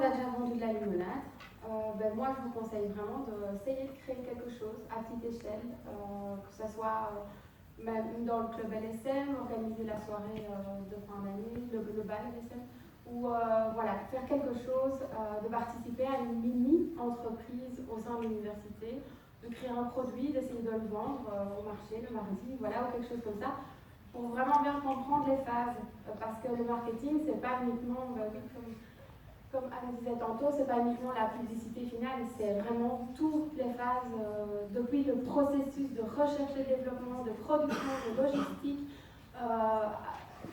monde a déjà vendu de la limonade. Moi, je vous conseille vraiment d'essayer de créer quelque chose à petite échelle, que ce soit même dans le club LSM, organiser la soirée de fin d'année, le bal LSM, ou voilà, faire quelque chose, de participer à une mini-entreprise au sein de l'université, de créer un produit, d'essayer de le vendre au marché le mardi, voilà, ou quelque chose comme ça, pour vraiment bien comprendre les phases. Parce que le marketing, c'est pas uniquement, comme Anne disait tantôt, c'est pas uniquement la publicité finale, c'est vraiment toutes les phases, depuis le processus de recherche et développement, de production, de logistique,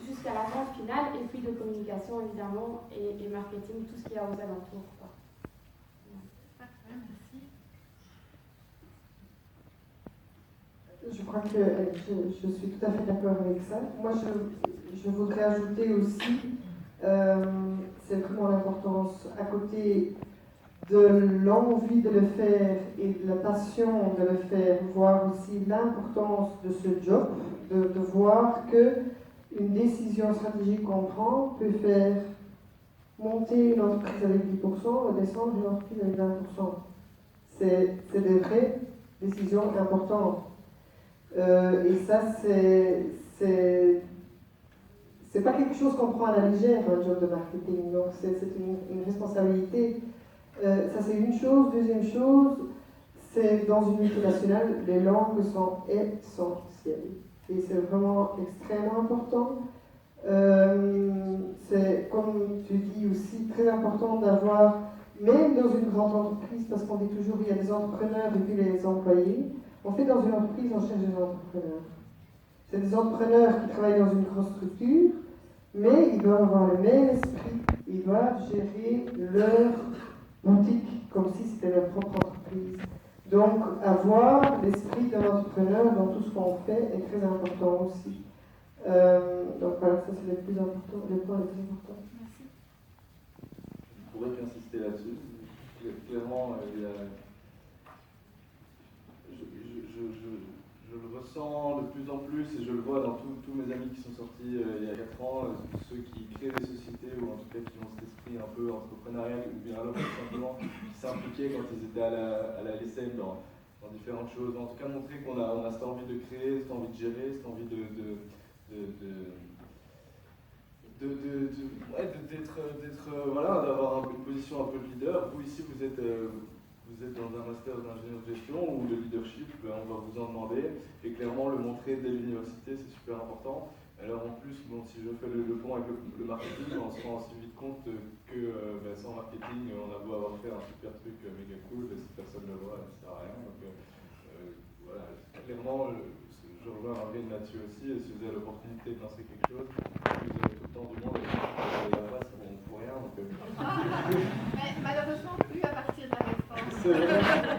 jusqu'à la vente finale, et puis de communication évidemment, et marketing, tout ce qu'il y a aux alentours, quoi. Parfait, merci. Je crois que je suis tout à fait d'accord avec ça. Moi, je voudrais ajouter aussi, c'est vraiment l'importance, à côté de l'envie de le faire et de la passion de le faire, voir aussi l'importance de ce job, de voir qu'une décision stratégique qu'on prend peut faire monter une entreprise avec 10% et descendre une entreprise avec 20%. C'est des vraies décisions importantes. Et ça, c'est pas quelque chose qu'on prend à la légère, un job de marketing. Donc, c'est une responsabilité. Ça, c'est une chose. Deuxième chose, c'est dans une multinationale, les langues sont essentielles. Et c'est vraiment extrêmement important. C'est, comme tu dis aussi, très important d'avoir, même dans une grande entreprise, parce qu'on dit toujours il y a des entrepreneurs et puis les employés. En fait, dans une entreprise, on cherche des entrepreneurs. C'est des entrepreneurs qui travaillent dans une grosse structure, mais ils doivent avoir le même esprit. Ils doivent gérer leur boutique comme si c'était leur propre entreprise. Donc, avoir l'esprit d'un entrepreneur dans tout ce qu'on fait est très important aussi. Donc voilà, ça c'est les points les plus importants. Merci. Je pourrais qu'insister là-dessus. Clairement, je le ressens de plus en plus et je le vois dans tous mes amis qui sont sortis il y a 4 ans, ceux qui créent des sociétés ou en tout cas qui ont cet esprit un peu entrepreneurial ou bien alors tout simplement qui s'impliquaient quand ils étaient à la LSM dans différentes choses. En tout cas, montrer qu'on a cette envie de créer, cette envie de gérer, cette envie d'avoir une position un peu de leader. Vous ici, vous êtes dans un master d'ingénieur de gestion ou de leadership, on va vous en demander, et clairement le montrer dès l'université, c'est super important. Alors en plus, si je fais le pont avec le marketing, on se rend aussi vite compte que sans marketing, on a beau avoir fait un super truc méga cool, si personne ne le voit, ça sert à rien. Donc voilà, clairement, je rejoins Marvin là-dessus aussi, et si vous avez l'opportunité de lancer quelque chose, vous avez tout le temps du monde, et la face, on ne fout rien. Donc, Mais malheureusement, plus à partir de la réforme. C'est vrai.